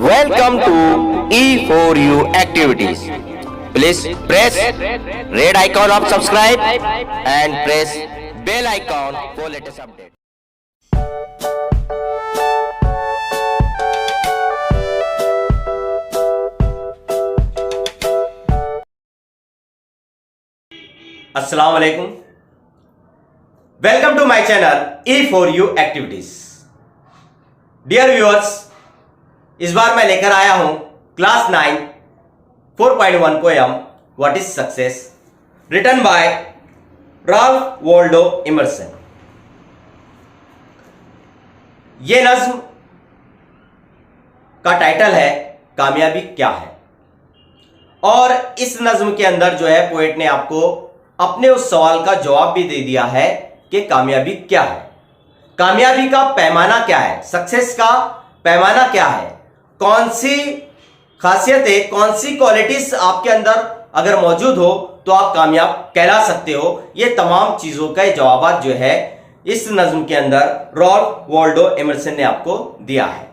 Welcome to E4U activities. Please press red icon of subscribe and press bell icon for latest update. अस्सलाम वालेकुम। Welcome to my channel E4U activities. Dear viewers, इस बार मैं लेकर आया हूं class 9 4.1 poem what is success, written by Ralph Waldo Emerson. ये नज्म का टाइटल है कामयाबी क्या है, और इस नज्म के अंदर जो है पोएट ने आपको अपने उस सवाल का जवाब भी दे दिया है कि कामयाबी क्या है, कामयाबी का पैमाना क्या है, सक्सेस का पैमाना क्या है, कौन सी खासियतें, कौन सी क्वालिटीज आपके अंदर अगर मौजूद हो तो आप कामयाब कहला सकते हो। ये तमाम चीजों का जवाब जो है इस नज्म के अंदर राल्फ वॉल्डो इमर्सन ने आपको दिया है।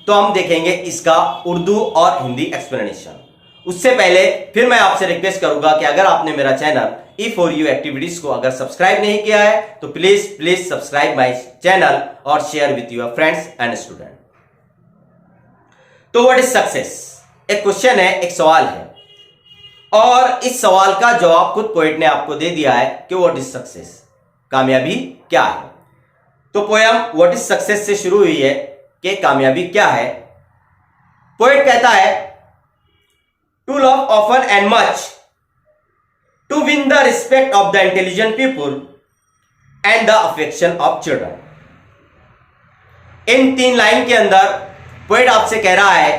तो हम देखेंगे इसका उर्दू और हिंदी एक्सप्लेनेशन। उससे पहले फिर मैं आपसे रिक्वेस्ट करूंगा कि अगर आपने मेरा चैनल E4U एक्टिविटीज को अगर सब्सक्राइब नहीं किया है तो प्लीज सब्सक्राइब माय चैनल और share with your friends and student. तो व्हाट इज सक्सेस, एक क्वेश्चन है, एक सवाल है, और इस सवाल का जवाब खुद पोएट ने आपको दे दिया है कि व्हाट इज सक्सेस, कामयाबी क्या है। तो पोयम व्हाट इज सक्सेस से शुरू हुई है कि कामयाबी क्या है। पोएट कहता है to love often and much, to win the respect of the intelligent people and the affection of children. इन 3 लाइन के अंदर पोएट आपसे कह रहा है,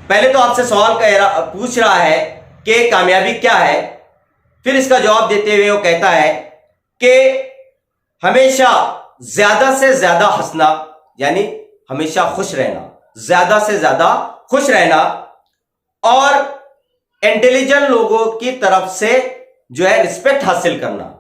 पहले तो आपसे सवाल पूछ रहा है कि कामयाबी क्या है, फिर इसका जवाब देते हुए वो कहता है कि हमेशा ज्यादा से ज्यादा हंसना, यानी हमेशा खुश रहना, ज्यादा से ज्यादा खुश रहना, और इंटेलिजेंट लोगों की तरफ से जो है रिस्पेक्ट हासिल करना,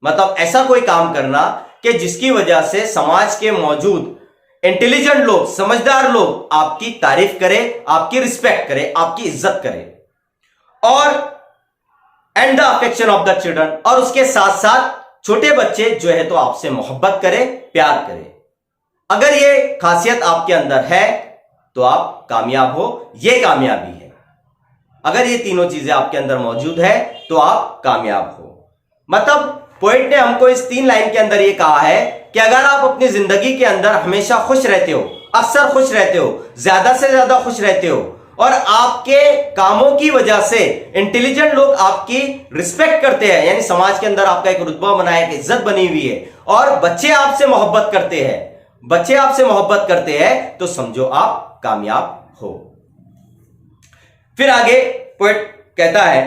मतलब ऐसा कोई काम करना कि जिसकी वजह से समाज के मौजूद इंटेलिजेंट लोग, समझदार लोग आपकी तारीफ करें, आपकी रिस्पेक्ट करें, आपकी इज्जत करें, और and the affection of the children, और उसके साथ साथ छोटे बच्चे जो है तो आपसे मोहब्बत करें, प्यार करें। अगर ये खासियत आपके अंदर है तो आप कामयाब हो, ये कामयाबी है। अगर ये तीनों चीजें आपके अंदर मौजूद है तो आप कामयाब हो। मतलब पोएट ने हमको इस 3 लाइन के अंदर ये कहा है कि अगर आप अपनी जिंदगी के अंदर हमेशा खुश रहते हो, अक्सर खुश रहते हो, ज्यादा से ज्यादा खुश रहते हो, और आपके कामों की वजह से इंटेलिजेंट लोग आपकी रिस्पेक्ट करते हैं, यानी समाज के अंदर आपका एक रुतबा बना है, एक इज्जत बनी हुई है, और बच्चे आपसे मोहब्बत करते हैं, बच्चे आपसे मोहब्बत करते हैं, तो समझो आप कामयाब हो। फिर आगे पोएट कहता है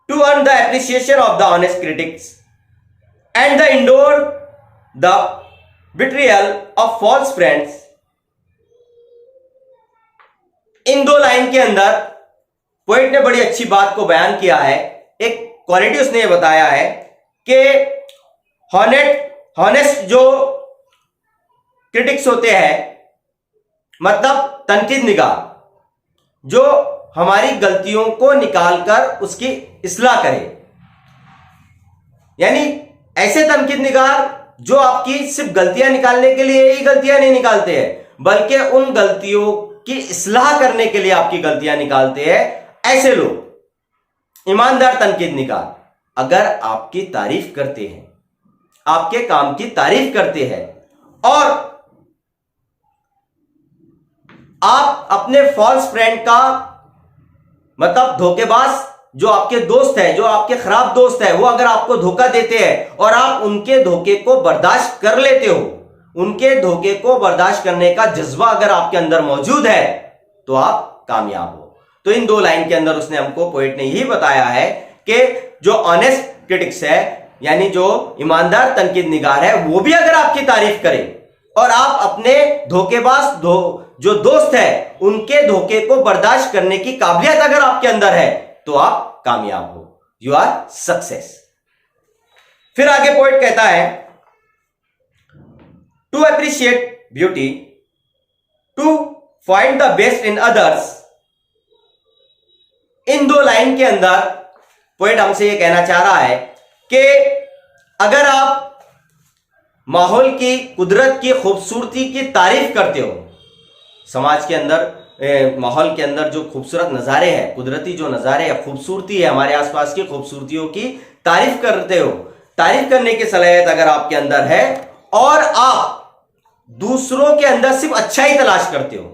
to earn the appreciation of the honest critics and the endure the betrayal of false friends. इन 2 लाइन के अंदर पोएट ने बड़ी अच्छी बात को बयान किया है। एक क्वालिटी उसने ये बताया है कि हॉनेस्ट जो क्रिटिक्स होते हैं, मतलब तनकीद निगार, जो हमारी गलतियों को निकालकर उसकी इस्लाह करे, यानी ऐसे तनकीद निगार जो आपकी सिर्फ गलतियां निकालने के लिए ही गलतियां नहीं निकालते हैं, बल्कि उन गलतियों की इस्लाह करने के लिए आपकी गलतियां निकालते हैं, ऐसे लोग ईमानदार तनकीद निगार अगर आपकी तारीफ करते हैं, आपके काम की तारीफ करते हैं, और आप अपने फॉल्स फ्रेंड का, मतलब धोखेबाज जो आपके दोस्त है, जो आपके खराब दोस्त है, वो अगर आपको धोखा देते हैं और आप उनके धोखे को बर्दाश्त कर लेते हो, उनके धोखे को बर्दाश्त करने का जज्बा अगर आपके अंदर मौजूद है तो आप कामयाब हो। तो इन 2 लाइन के अंदर उसने हमको, पोएट ने यही बताया है कि जो ऑनेस्ट क्रिटिक्स है, यानी जो ईमानदार तनकीद निगार है, वो भी अगर आपकी तारीफ करे, और आप अपने धोखेबाज जो दोस्त है उनके धोखे को बर्दाश्त करने की काबिलियत अगर आपके अंदर है तो आप कामयाब हो, यू आर सक्सेस। फिर आगे पोएट कहता है to appreciate beauty, to find the best in others. इन दो लाइन के अंदर पोएट हमसे ये कहना चाह रहा है कि अगर आप माहौल की, कुदरत की खूबसूरती की तारीफ करते हो, समाज के अंदर माहौल के अंदर जो खूबसूरत नज़ारे हैं, कुदरती जो नज़ारे हैं, खूबसूरती है, हमारे आसपास की खूबसूरतियों की तारीफ करते हो, तारीफ करने की सलाहियत अगर आपके अंदर है और आप दूसरों के अंदर सिर्फ अच्छा ही तलाश करते हो,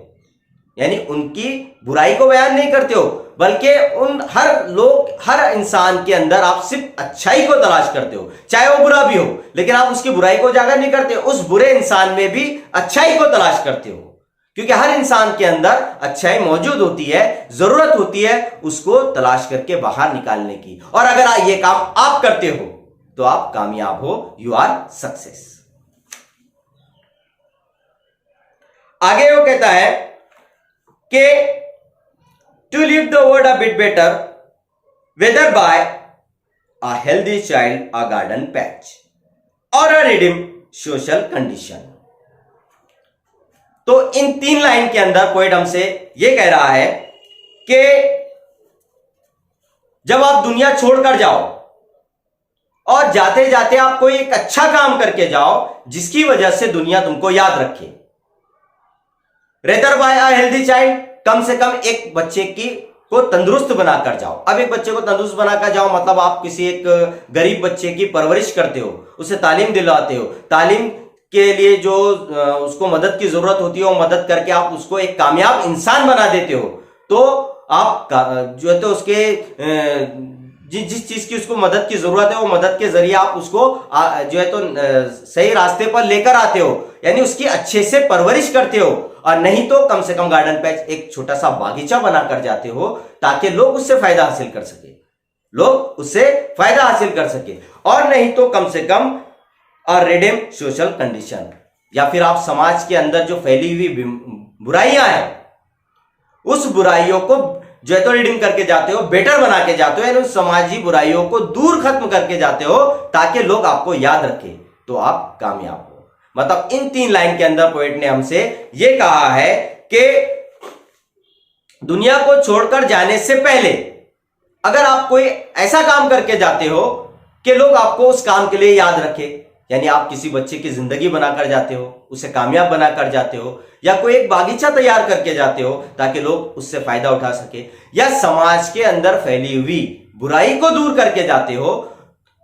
यानी उनकी बुराई को बयान नहीं करते हो, बल्कि उन हर इंसान के अंदर आप सिर्फ अच्छाई को तलाश करते हो, चाहे वो बुरा भी हो, लेकिन आप उसकी बुराई को उजागर नहीं करते, उस बुरे इंसान में भी अच्छाई को तलाश करते हो, क्योंकि हर इंसान के अंदर अच्छाई मौजूद होती है, जरूरत होती है उसको तलाश करके बाहर निकालने की। और अगर ये काम आप करते हो तो आप कामयाब हो, यू आर सक्सेस। आगे वो कहता है कि to leave the world a bit better whether by a healthy child, a garden patch और अ रिडीम सोशल कंडीशन। तो इन 3 लाइन के अंदर पोएट हमसे यह कह रहा है कि जब आप दुनिया छोड़कर जाओ और जाते जाते आप कोई एक अच्छा काम करके जाओ जिसकी वजह से दुनिया तुमको याद रखे। Rather by a healthy child, कम से कम एक बच्चे को तंदुरुस्त बनाकर जाओ। अब एक बच्चे को तंदुरुस्त बनाकर जाओ मतलब आप किसी एक गरीब बच्चे की परवरिश करते हो, उसे तालीम दिलाते हो, तालीम के लिए जो उसको मदद की जरूरत होती है वो मदद करके आप उसको एक कामयाब इंसान बना देते हो। तो आप जो है तो उसके जिस चीज की उसको मदद की जरूरत है वो मदद के जरिए आप उसको जो है तो सही रास्ते पर लेकर आते हो, यानी उसकी अच्छे से परवरिश करते हो। और नहीं तो कम से कम गार्डन पैच एक छोटा सा बागीचा बनाकर जाते हो ताकि लोग उससे फायदा हासिल कर सके, और नहीं तो कम से कम और रिडीम सोशल कंडीशन, या फिर आप समाज के अंदर जो फैली हुई बुराइयां हैं उस बुराइयों को जो है तो रिडीम करके जाते हो, बेटर बना के जाते हो, यानी उस समाजी बुराइयों को दूर खत्म करके जाते हो ताकि लोग आपको याद रखें, तो आप कामयाब हो। मतलब इन 3 लाइन के अंदर पोएट ने हमसे यह कहा है कि दुनिया को छोड़कर जाने से पहले अगर आप कोई ऐसा काम करके जाते हो कि लोग आपको उस काम के लिए याद रखें, यानी आप किसी बच्चे की जिंदगी बनाकर जाते हो, उसे कामयाब बनाकर जाते हो, या कोई एक बागीचा तैयार करके जाते हो ताकि लोग उससे फायदा उठा सके, या समाज के अंदर फैली हुई बुराई को दूर करके जाते हो,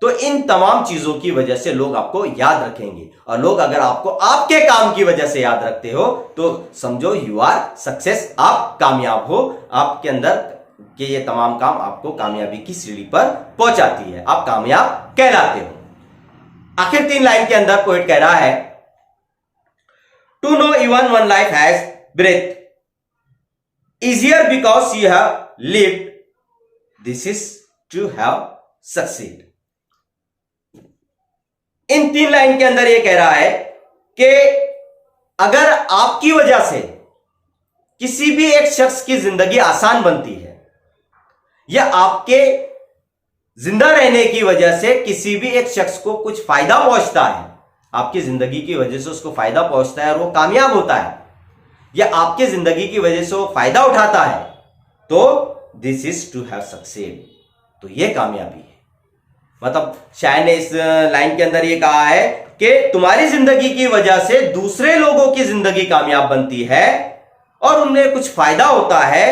तो इन तमाम चीजों की वजह से लोग आपको याद रखेंगे। और लोग अगर आपको आपके काम की वजह से याद रखते हो तो समझो यू आर सक्सेस, आप कामयाब हो। आपके अंदर के ये तमाम काम आपको कामयाबी की सीढ़ी पर पहुंचाती है, आप कामयाब कहलाते हो। आखिर 3 लाइन के अंदर पोएट कह रहा है to know even one life has breath easier because you have lived, this is to have succeed. इन 3 लाइन के अंदर यह कह रहा है कि अगर आपकी वजह से किसी भी एक शख्स की जिंदगी आसान बनती है, या आपके जिंदा रहने की वजह से किसी भी एक शख्स को कुछ फायदा पहुंचता है, आपकी जिंदगी की वजह से उसको फायदा पहुंचता है और वो कामयाब होता है, या आपके जिंदगी की वजह से वो फायदा उठाता है, तो this is to have succeed, तो ये कामयाबी है। मतलब शायर ने इस लाइन के अंदर ये कहा है कि तुम्हारी जिंदगी की वजह से दूसरे लोगों की जिंदगी कामयाब बनती है और उन्हें कुछ फायदा होता है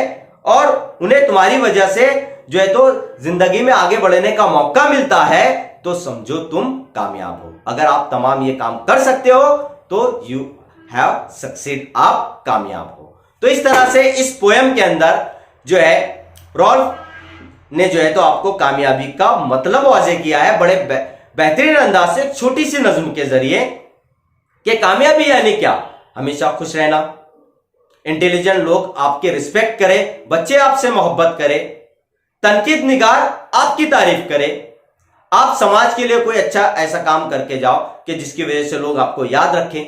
और उन्हें तुम्हारी वजह से जो है तो जिंदगी में आगे बढ़ने का मौका मिलता है, तो समझो तुम कामयाब हो। अगर आप तमाम ये काम कर सकते हो तो यू हैव सक्सीड, आप कामयाब हो। तो इस तरह से इस पोएम के अंदर जो है रॉल्फ ने जो है तो आपको कामयाबी का मतलब वाज़ेह किया है बड़े बेहतरीन अंदाज से, छोटी सी नज्म के जरिए, कि कामयाबी यानी क्या, हमेशा खुश रहना, इंटेलिजेंट लोग आपके रिस्पेक्ट करें, बच्चे आपसे मोहब्बत करें, तनकीद निगार आपकी तारीफ करें, आप समाज के लिए कोई अच्छा ऐसा काम करके जाओ कि जिसकी वजह से लोग आपको याद रखें,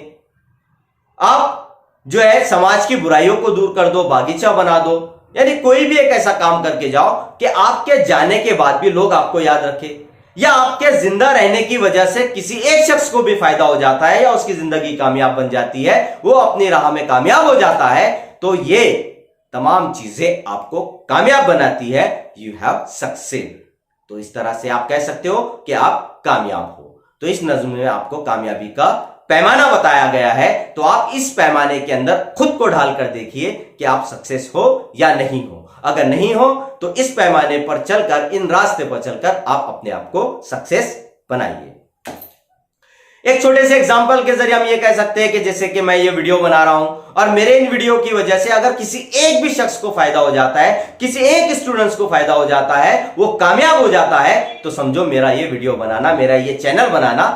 आप जो है समाज की बुराइयों को दूर कर दो, बागीचा बना दो, यानी कोई भी एक ऐसा काम करके जाओ कि आपके जाने के बाद भी लोग आपको याद रखें, या आपके जिंदा रहने की वजह से किसी एक शख्स को भी फायदा हो जाता है या उसकी जिंदगी कामयाब बन जाती है, वो अपनी राह में कामयाब हो जाता है, तो ये तमाम चीजें आपको कामयाब बनाती है। You have succeed. तो इस तरह से आप कह सकते हो कि आप कामयाब हो। तो इस नज्म में आपको कामयाबी का पैमाना बताया गया है। तो आप इस पैमाने के अंदर खुद को ढालकर देखिए कि आप सक्सेस हो या नहीं हो। अगर नहीं हो तो इस पैमाने पर चलकर, इन रास्ते पर चलकर आप अपने आप को सक्सेस बनाइए। एक छोटे से एग्जांपल के जरिए हम ये कह सकते हैं कि जैसे कि मैं ये वीडियो बना रहा हूं और मेरे इन वीडियो की वजह से अगर किसी एक भी शख्स को फायदा हो जाता है, किसी एक स्टूडेंट्स को फायदा हो जाता है, वो कामयाब हो जाता है, तो समझो मेरा ये वीडियो बनाना, मेरा ये चैनल बनाना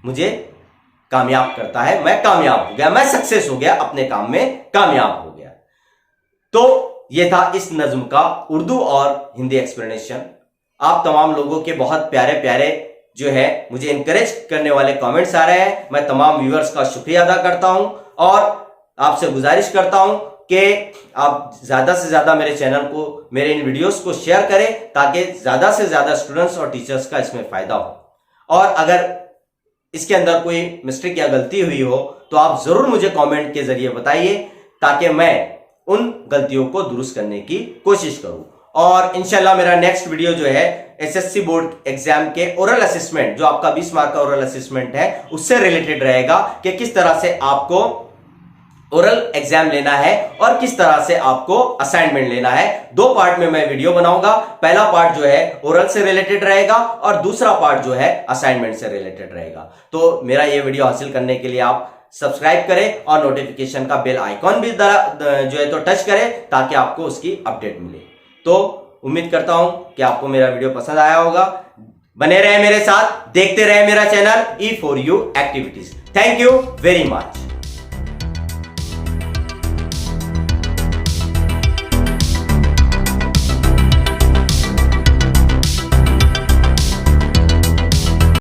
मुझे कामयाब करता है। मैं कामयाब हो गया, मैं सक्सेस हो गया, अपने काम में कामयाब हो गया। तो ये था इस नज्म का उर्दू और हिंदी एक्सप्लेनेशन। आप तमाम लोगों के बहुत प्यारे प्यारे जो है मुझे इंकरेज करने वाले कमेंट्स आ रहे हैं। मैं तमाम व्यूअर्स का शुक्रिया अदा करता हूं और आपसे गुजारिश करता हूं कि आप ज्यादा से ज्यादा मेरे चैनल को, मेरे इन वीडियोस को शेयर करें ताकि ज्यादा से ज्यादा स्टूडेंट्स और टीचर्स का इसमें फायदा हो। और अगर इसके अंदर कोई मिस्टेक या गलती हुई हो तो आप जरूर मुझे कमेंट के जरिए बताइए ताकि मैं उन गलतियों को दुरुस्त करने की कोशिश करूं। और इंशाल्लाह मेरा नेक्स्ट वीडियो जो है एसएससी बोर्ड एग्जाम के ओरल असेसमेंट, जो आपका 20 मार्क का ओरल असेसमेंट है, उससे रिलेटेड रहेगा कि किस तरह से आपको ओरल एग्जाम लेना है और किस तरह से आपको असाइनमेंट लेना है। 2 पार्ट में मैं वीडियो बनाऊंगा। पहला पार्ट जो है ओरल से रिलेटेड रहेगा और दूसरा पार्ट जो है असाइनमेंट से रिलेटेड रहेगा। तो मेरा ये वीडियो हासिल करने के लिए आप सब्सक्राइब करें और नोटिफिकेशन का बेल आइकॉन भी जो है तो टच करें ताकि आपको उसकी अपडेट मिले। तो उम्मीद करता हूं कि आपको मेरा वीडियो पसंद आया होगा। बने रहे मेरे साथ, देखते रहे मेरा channel E4U activities. Thank you very much.